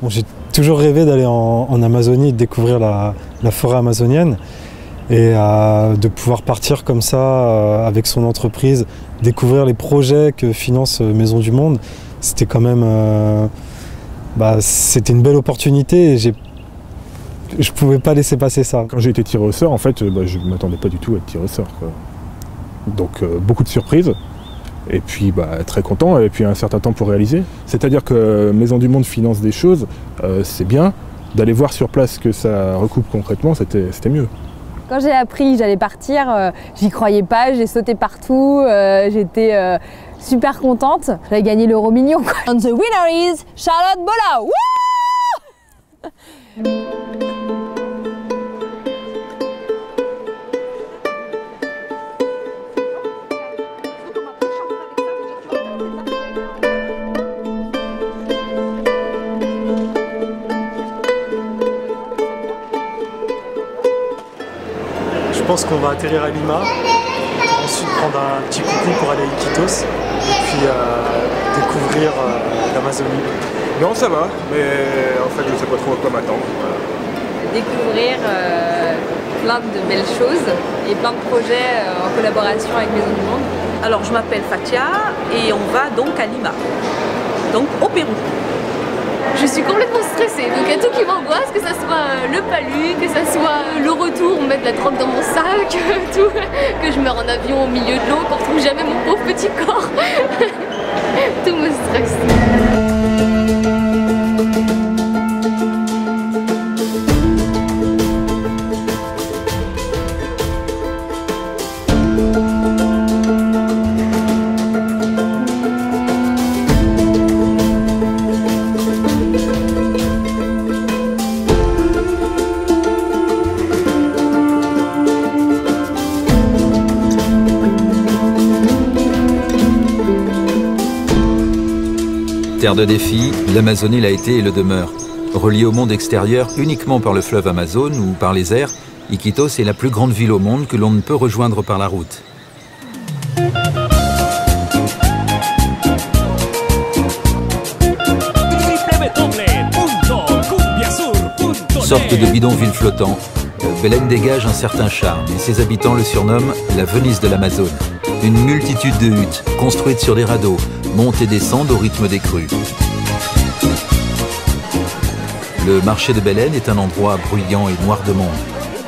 Bon, j'ai toujours rêvé d'aller en Amazonie et de découvrir la forêt amazonienne et de pouvoir partir comme ça avec son entreprise, découvrir les projets que finance Maisons du Monde. C'était quand même c'était une belle opportunité et je ne pouvais pas laisser passer ça. Quand j'ai été tiré au sort, en fait, je ne m'attendais pas du tout à être tiré au sort, quoi. Donc beaucoup de surprises. Et puis très content, et puis un certain temps pour réaliser. C'est-à-dire que Maisons du Monde finance des choses, c'est bien. D'aller voir sur place que ça recoupe concrètement, c'était mieux. Quand j'ai appris que j'allais partir, j'y croyais pas, j'ai sauté partout, j'étais super contente. J'avais gagné l'euro million, quoi. And the winner is Charlotte Bolla. Wouh! Je pense qu'on va atterrir à Lima, pour ensuite prendre un petit coucou pour aller à Iquitos et puis découvrir l'Amazonie. Non, ça va, mais en fait, je ne sais pas trop à quoi m'attendre. Voilà. Découvrir plein de belles choses et plein de projets en collaboration avec Maisons du Monde. Alors, je m'appelle Fatia et on va donc à Lima, donc au Pérou. Je suis complètement stressée, donc il y a tout qui m'angoisse, que ça soit le palu, que ça soit le retour, mettre la drogue dans mon sac, tout, que je meure en avion au milieu de l'eau, qu'on retrouve jamais mon pauvre petit corps. Tout me stresse. Terre de défi, l'Amazonie l'a été et le demeure. Reliée au monde extérieur uniquement par le fleuve Amazone ou par les airs, Iquitos est la plus grande ville au monde que l'on ne peut rejoindre par la route. Sorte de bidonville flottant, Belén dégage un certain charme et ses habitants le surnomment la Venise de l'Amazone. Une multitude de huttes construites sur des radeaux montent et descendent au rythme des crues. Le marché de Belén est un endroit bruyant et noir de monde.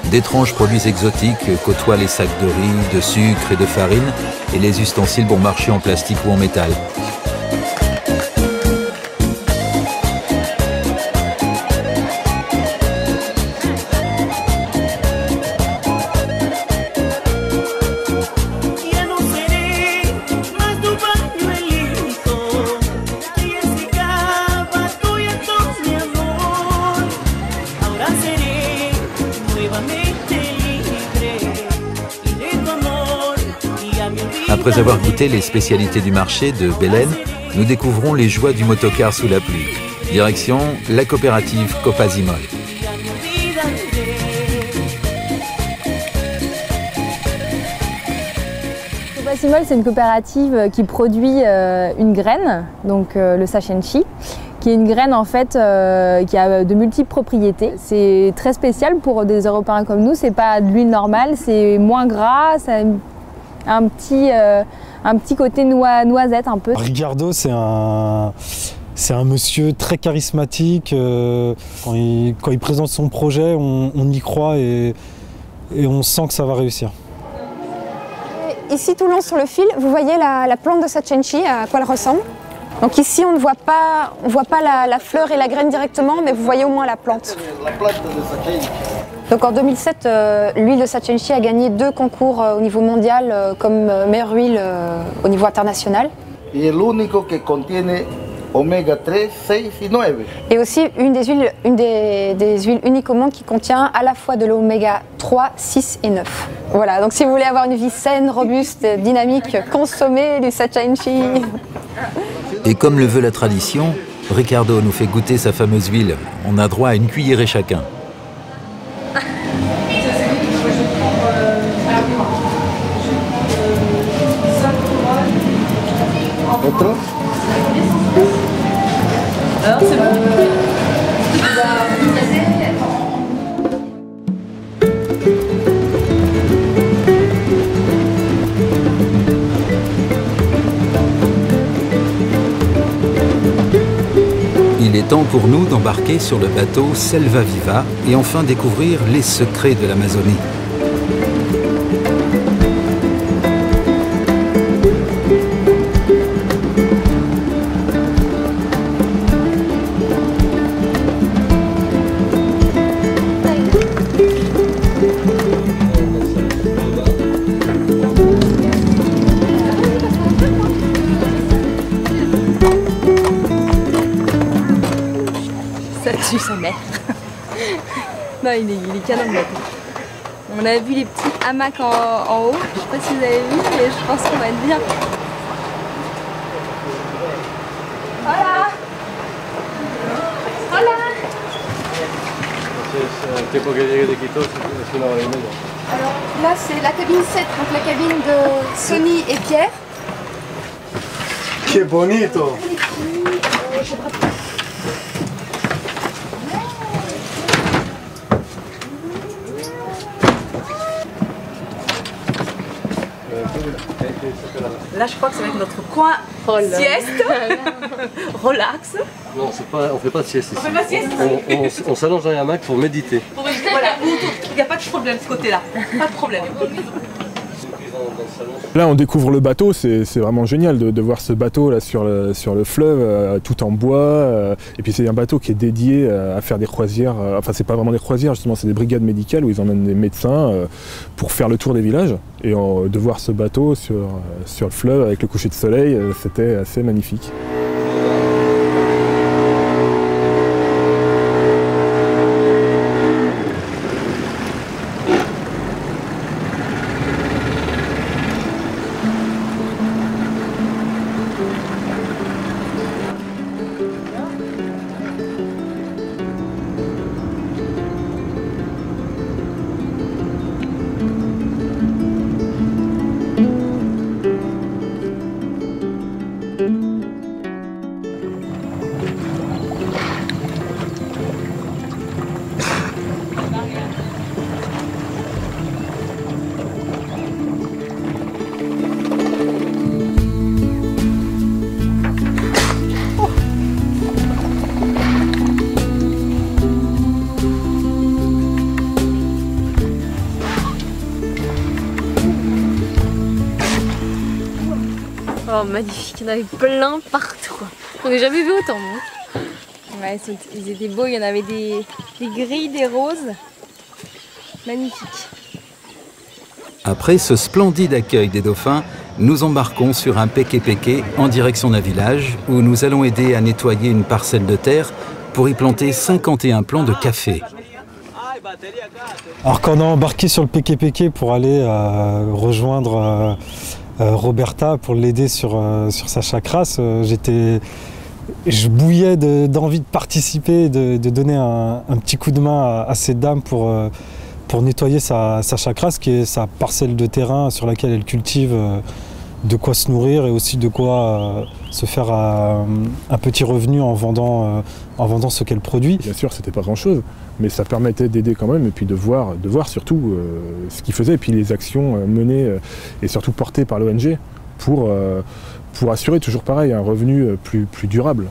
D'étranges produits exotiques côtoient les sacs de riz, de sucre et de farine et les ustensiles bon marché en plastique ou en métal. Après avoir goûté les spécialités du marché de Belén, nous découvrons les joies du motocar sous la pluie. Direction la coopérative Copazimol. Copazimol, c'est une coopérative qui produit une graine, donc le sachenchi, qui est une graine en fait qui a de multiples propriétés. C'est très spécial pour des Européens comme nous, c'est pas de l'huile normale, c'est moins gras, ça a un petit côté noisette un peu. Ricardo, c'est un monsieur très charismatique. Quand il présente son projet, on y croit et on sent que ça va réussir. Ici, tout le long sur le fil, vous voyez la plante de sachenchi, à quoi elle ressemble. Donc ici, on ne voit pas la fleur et la graine directement, mais vous voyez au moins la plante. Donc en 2007, l'huile de sachenchi a gagné 2 concours au niveau mondial comme meilleure huile au niveau international. Et l'unico que contiene oméga 3, 6 et 9. Et aussi une des huiles uniques au monde qui contient à la fois de l'oméga 3, 6 et 9. Voilà, donc si vous voulez avoir une vie saine, robuste, dynamique, consommez du sachenchi. Et comme le veut la tradition, Ricardo nous fait goûter sa fameuse huile. On a droit à une cuillerée chacun. Otro. Alors c'est bon. Il est temps pour nous d'embarquer sur le bateau Selva Viva et enfin découvrir les secrets de l'Amazonie. Ça tue sa mère. Non, il est canon le bateau. On a vu les petits hamacs en haut. Je sais pas si vous avez vu, mais je pense qu'on va être bien. Hola! Hola! Alors là, c'est la cabine 7, donc la cabine de Sony et Pierre. Que bonito! Là, je crois que ça va être notre coin sieste. Relax. Non, on fait pas de sieste ici. On fait pas de sieste. On s'allonge dans un hamac pour méditer. Voilà, il n'y a pas de problème de ce côté-là. Pas de problème. Là, on découvre le bateau, c'est vraiment génial de voir ce bateau là sur le fleuve, tout en bois. Et puis c'est un bateau qui est dédié à faire des croisières. Enfin, c'est pas vraiment des croisières, justement, c'est des brigades médicales où ils emmènent des médecins pour faire le tour des villages. Et de voir ce bateau sur le fleuve avec le coucher de soleil, c'était assez magnifique. Oh, magnifique, il y en avait plein partout. On n'a jamais vu autant. Hein. Ouais, ils étaient beaux, il y en avait des gris, des roses. Magnifique. Après ce splendide accueil des dauphins, nous embarquons sur un peke-peke en direction d'un village où nous allons aider à nettoyer une parcelle de terre pour y planter 51 plants de café. Alors quand on a embarqué sur le peke-peke pour aller rejoindre Roberta pour l'aider sur sa chacrasse, je bouillais d'envie de participer, de donner un petit coup de main à cette dame pour nettoyer sa chacrasse, qui est sa parcelle de terrain sur laquelle elle cultive de quoi se nourrir et aussi de quoi se faire un petit revenu en vendant ce qu'elle produit. Bien sûr, c'était pas grand-chose, mais ça permettait d'aider quand même et puis de voir surtout ce qu'ils faisaient et puis les actions menées et surtout portées par l'ONG pour assurer toujours pareil un revenu plus durable.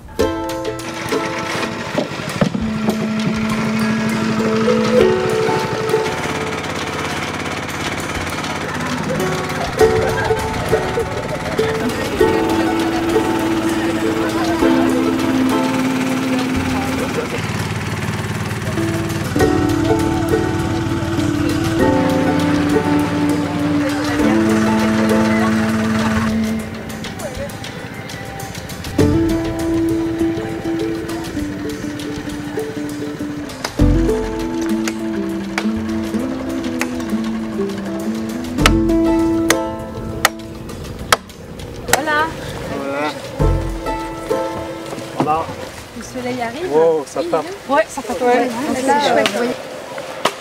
Le soleil arrive. Wow, ça tape. Ouais, ça tape. Ouais. C'est chouette. Oui.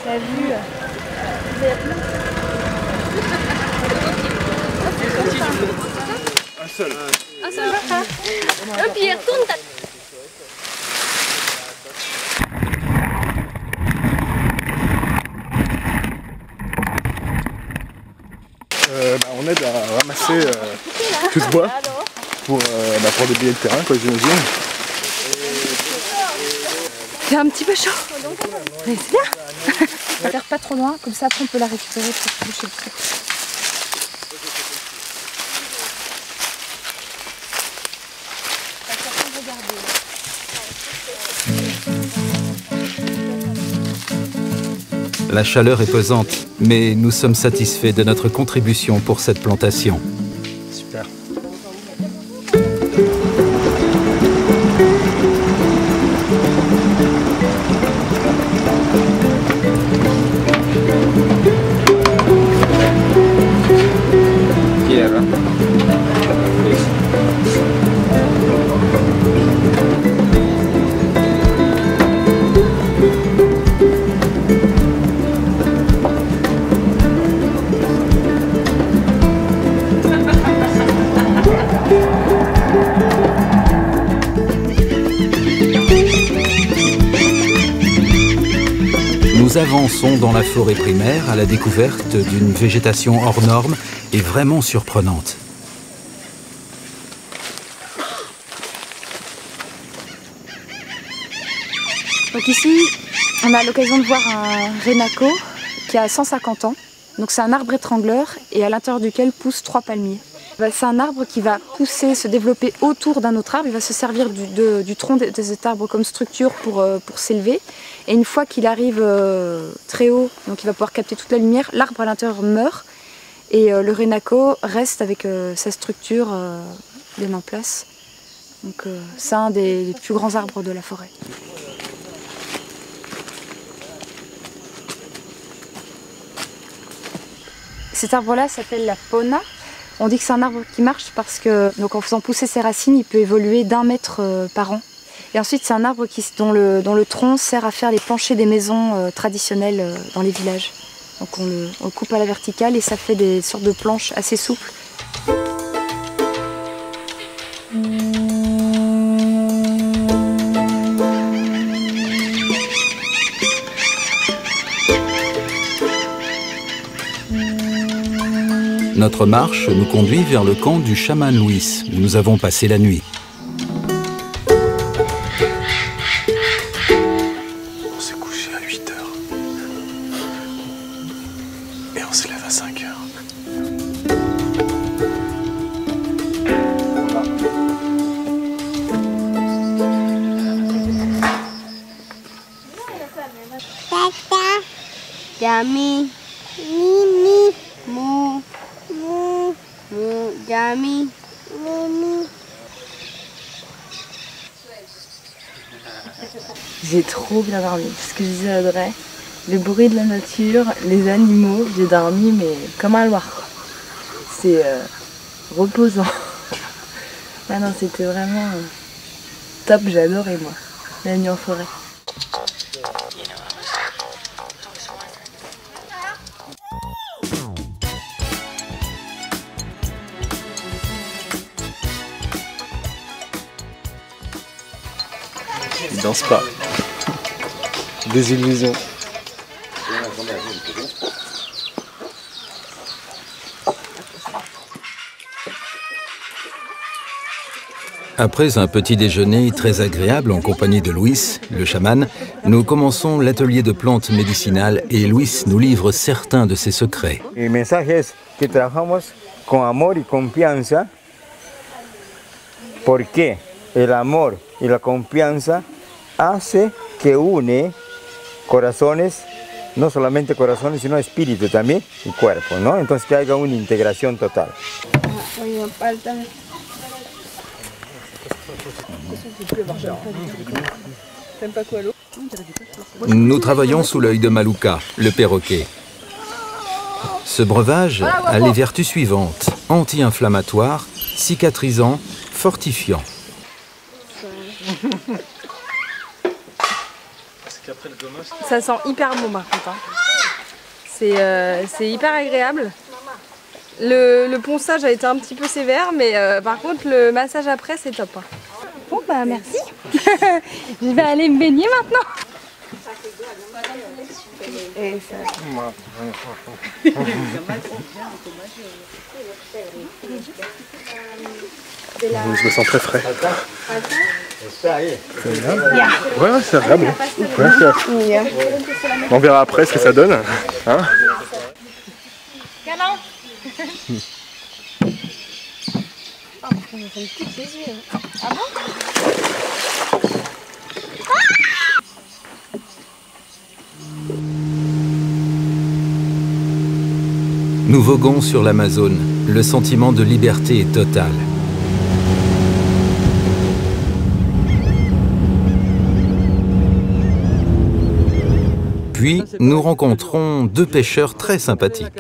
La vue. seul. Ah, ça va. Et puis retourne ta... On aide à ramasser tout ce bois pour déblayer le terrain, quoi, j'imagine. C'est un petit peu chaud. Mais c'est bien. On va faire pas trop loin, comme ça après on peut la récupérer pour toucher le truc. La chaleur est pesante, mais nous sommes satisfaits de notre contribution pour cette plantation. Super. Nous avançons dans la forêt primaire à la découverte d'une végétation hors norme et vraiment surprenante. Donc ici, on a l'occasion de voir un Renaco qui a 150 ans. Donc c'est un arbre étrangleur et à l'intérieur duquel poussent 3 palmiers. C'est un arbre qui va pousser, se développer autour d'un autre arbre. Il va se servir du tronc de cet arbre comme structure pour s'élever. Et une fois qu'il arrive très haut, donc il va pouvoir capter toute la lumière, l'arbre à l'intérieur meurt. Et le Renaco reste avec sa structure bien en place. Donc c'est un des plus grands arbres de la forêt. Cet arbre-là s'appelle la Pona. On dit que c'est un arbre qui marche parce que, donc en faisant pousser ses racines, il peut évoluer d'1 mètre par an. Et ensuite, c'est un arbre dont le tronc sert à faire les planchers des maisons traditionnelles dans les villages. Donc on le coupe à la verticale et ça fait des sortes de planches assez souples. Notre marche nous conduit vers le camp du chaman Luis, où nous avons passé la nuit. On s'est couché à 8 heures. Et on se lève à 5 heures. Tata, Yami, Mimi, Mu. Yami. J'ai trop bien dormi, ce que je disais à Audrey, le bruit de la nature, les animaux, j'ai dormi mais comme un loir. C'est reposant. Ah non, c'était vraiment top, j'ai adoré moi, la nuit en forêt. Il danse pas. Des illusions. Après un petit déjeuner très agréable en compagnie de Luis, le chaman, nous commençons l'atelier de plantes médicinales et Luis nous livre certains de ses secrets. El mensaje es que trabajamos con amor y confianza porque el amor y la confianza hace que une corazones, no solamente corazones, sino espíritu también y cuerpo, ¿no? Entonces que haya una integración total. Nous travaillons sous l'œil de Maluka, le perroquet. Ce breuvage a les vertus suivantes: anti-inflammatoire, cicatrisant, fortifiant. Ça sent hyper bon par contre. Hein. C'est hyper agréable. Le ponçage a été un petit peu sévère, mais par contre le massage après c'est top. Bon bah merci. Je vais aller me baigner maintenant. Et ça... Je me sens très frais. Ouais, c'est agréable. Ouais, on verra après ce que ça donne. Hein, Nous voguons sur l'Amazone. Le sentiment de liberté est total. Puis, nous rencontrons deux pêcheurs très sympathiques.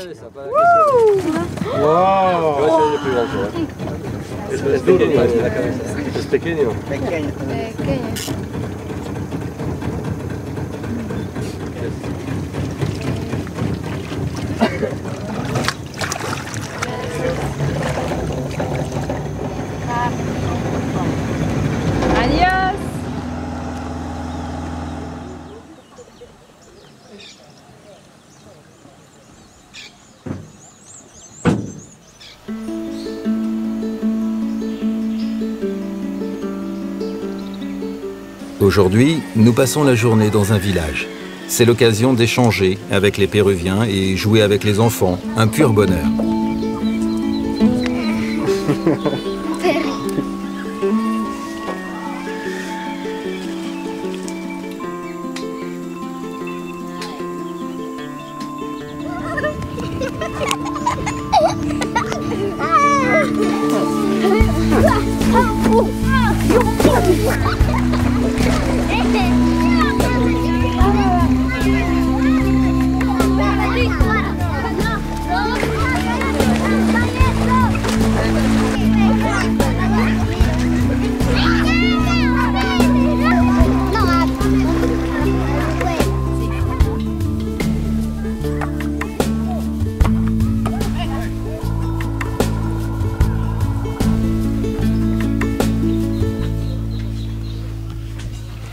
Adios. Aujourd'hui, nous passons la journée dans un village. C'est l'occasion d'échanger avec les Péruviens et jouer avec les enfants, un pur bonheur.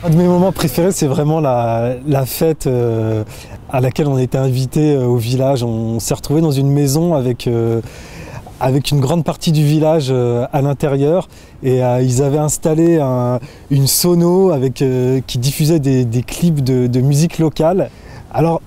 Un de mes moments préférés, c'est vraiment la fête à laquelle on a été invité au village. On s'est retrouvé dans une maison avec une grande partie du village à l'intérieur et ils avaient installé une sono qui diffusait des clips de musique locale. Alors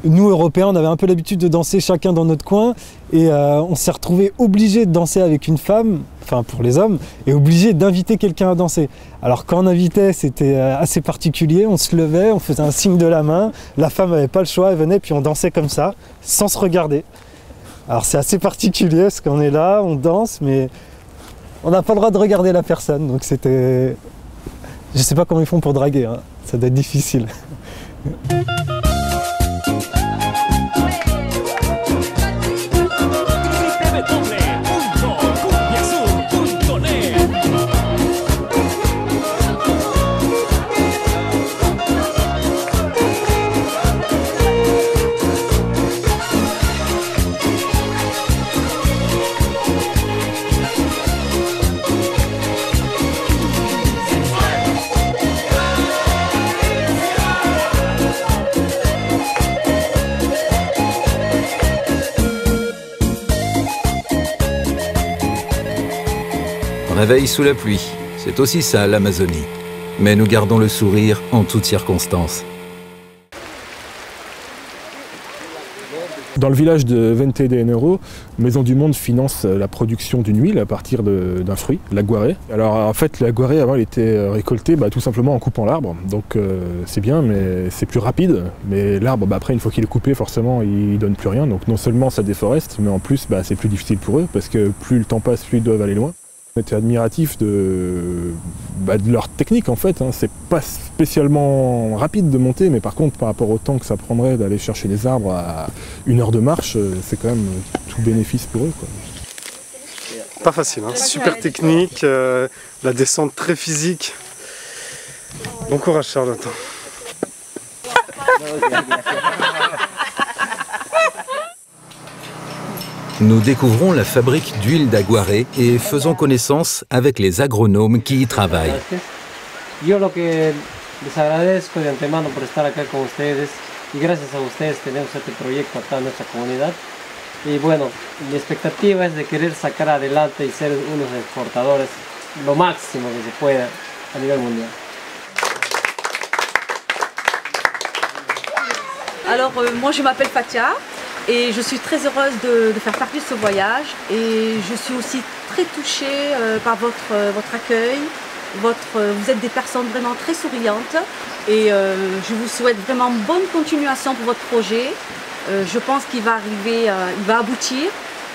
nous Européens, on avait un peu l'habitude de danser chacun dans notre coin et on s'est retrouvé obligé de danser avec une femme, enfin pour les hommes, et obligé d'inviter quelqu'un à danser. Alors quand on invitait, c'était assez particulier, on se levait, on faisait un signe de la main, la femme n'avait pas le choix, elle venait puis on dansait comme ça, sans se regarder. Alors c'est assez particulier parce qu'on est là, on danse, mais on n'a pas le droit de regarder la personne, donc c'était... Je sais pas comment ils font pour draguer, hein. Ça doit être difficile. Réveil sous la pluie, c'est aussi ça l'Amazonie. Mais nous gardons le sourire en toutes circonstances. Dans le village de Vente de Janeiro, Maison du Monde finance la production d'une huile à partir d'un fruit, l'aguaré. Alors en fait, l'aguaré avant, il était récolté tout simplement en coupant l'arbre. Donc c'est bien, mais c'est plus rapide. Mais l'arbre, après, une fois qu'il est coupé, forcément, il donne plus rien. Donc non seulement ça déforeste, mais en plus, c'est plus difficile pour eux parce que plus le temps passe, plus ils doivent aller loin. On était admiratif de leur technique en fait, hein. C'est pas spécialement rapide de monter, mais par contre par rapport au temps que ça prendrait d'aller chercher les arbres à 1 heure de marche, c'est quand même tout bénéfice pour eux, quoi. Pas facile, hein. Super technique, la descente très physique. Bon courage Charlotte. Nous découvrons la fabrique d'huile d'aguaré et faisons connaissance avec les agronomes qui y travaillent. Yo lo que les agradezco de antemano por estar acá con ustedes y gracias a ustedes tenemos este proyecto acá en nuestra comunidad. Y bueno, mi expectativa es de querer sacar adelante y ser unos exportadores lo máximo que se pueda a nivel mundial. Alors moi je m'appelle Fatia et je suis très heureuse de faire partie de ce voyage et je suis aussi très touchée par votre accueil. Vous êtes des personnes vraiment très souriantes et je vous souhaite vraiment bonne continuation pour votre projet. Je pense qu'il va arriver, il va aboutir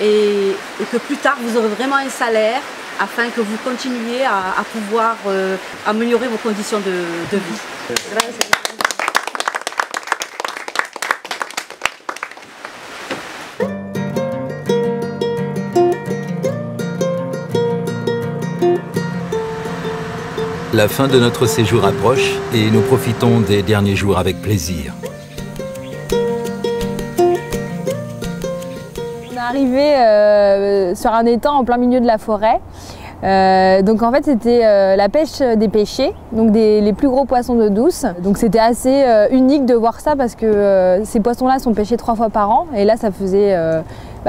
et que plus tard vous aurez vraiment un salaire afin que vous continuiez à pouvoir améliorer vos conditions de vie. Gracias. La fin de notre séjour approche et nous profitons des derniers jours avec plaisir. On est arrivé sur un étang en plein milieu de la forêt. Donc en fait c'était la pêche des pêchers, donc les plus gros poissons d'eau douce. Donc c'était assez unique de voir ça parce que ces poissons-là sont pêchés 3 fois par an et là ça faisait,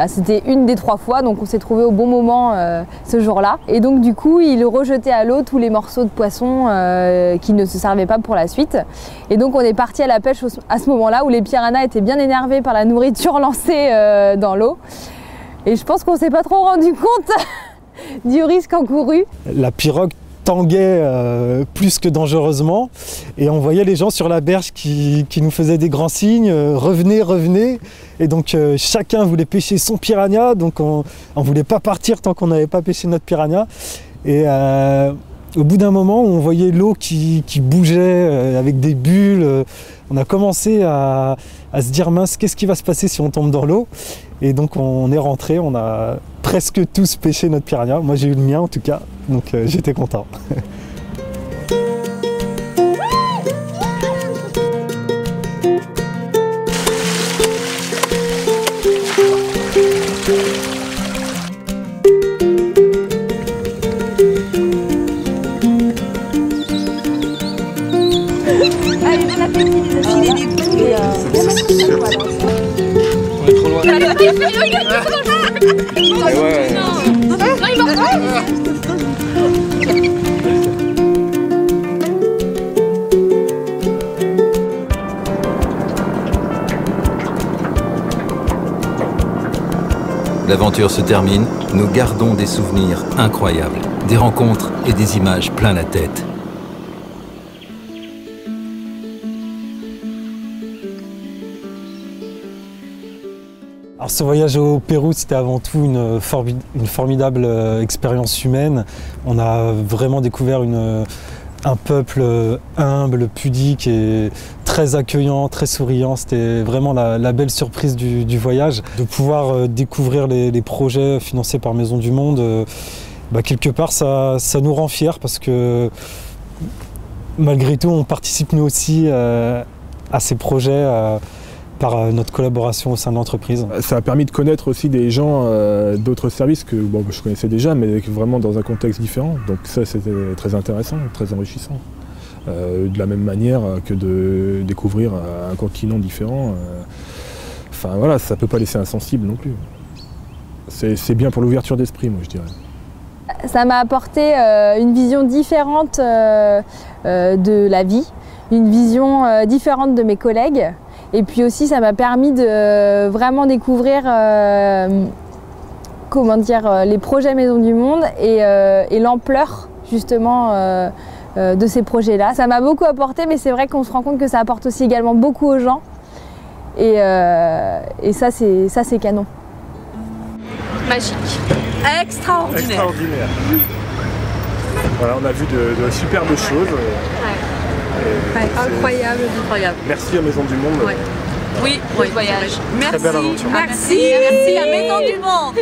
c'était une des 3 fois, donc on s'est trouvé au bon moment ce jour-là. Et donc du coup ils rejetaient à l'eau tous les morceaux de poissons qui ne se servaient pas pour la suite. Et donc on est parti à la pêche à ce moment-là où les piranhas étaient bien énervés par la nourriture lancée dans l'eau. Et je pense qu'on ne s'est pas trop rendu compte du risque encouru. La pirogue tanguait plus que dangereusement et on voyait les gens sur la berge qui nous faisaient des grands signes, revenez, revenez. Et donc chacun voulait pêcher son piranha, donc on ne voulait pas partir tant qu'on n'avait pas pêché notre piranha. Et au bout d'un moment, on voyait l'eau qui bougeait avec des bulles. On a commencé à se dire mince, qu'est-ce qui va se passer si on tombe dans l'eau? Et donc on est rentré, on a presque tous pêché notre piranha. Moi j'ai eu le mien en tout cas, donc j'étais content. Allez, bon appétit, les affilés des boules. On est trop loin. L'aventure se termine, nous gardons des souvenirs incroyables, des rencontres et des images plein la tête. Alors ce voyage au Pérou, c'était avant tout une formidable expérience humaine. On a vraiment découvert un peuple humble, pudique et très accueillant, très souriant. C'était vraiment la belle surprise du voyage. De pouvoir découvrir les projets financés par Maisons du Monde, quelque part ça nous rend fiers parce que malgré tout on participe nous aussi à ces projets par notre collaboration au sein de l'entreprise. Ça a permis de connaître aussi des gens d'autres services que je connaissais déjà, mais vraiment dans un contexte différent. Donc ça, c'était très intéressant, très enrichissant. De la même manière que de découvrir un continent différent. Enfin voilà, ça ne peut pas laisser insensible non plus. C'est bien pour l'ouverture d'esprit, moi je dirais. Ça m'a apporté une vision différente de la vie, une vision différente de mes collègues. Et puis aussi, ça m'a permis de vraiment découvrir les projets Maisons du Monde et l'ampleur justement de ces projets-là. Ça m'a beaucoup apporté, mais c'est vrai qu'on se rend compte que ça apporte aussi également beaucoup aux gens. Et ça, c'est canon. Magique. Extraordinaire. Extraordinaire. Voilà, on a vu de superbes choses. Incroyable. Incroyable. Merci à Maisons du Monde. Ouais. Oui, bon voyage. Merci. Très belle aventure. Merci à Maisons du Monde.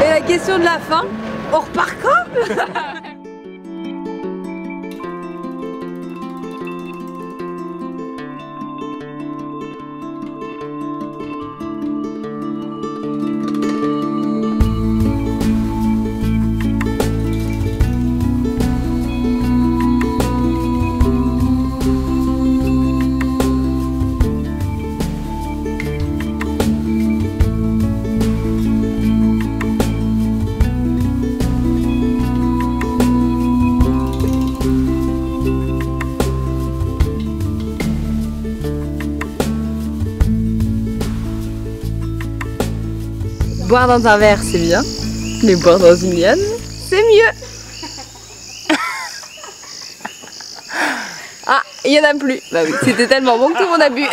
Et la question de la fin, on repart quand? Boire dans un verre, c'est bien, mais boire dans une liane, c'est mieux. Ah, il n'y en a plus. Bah oui, c'était tellement bon que tout le monde a bu.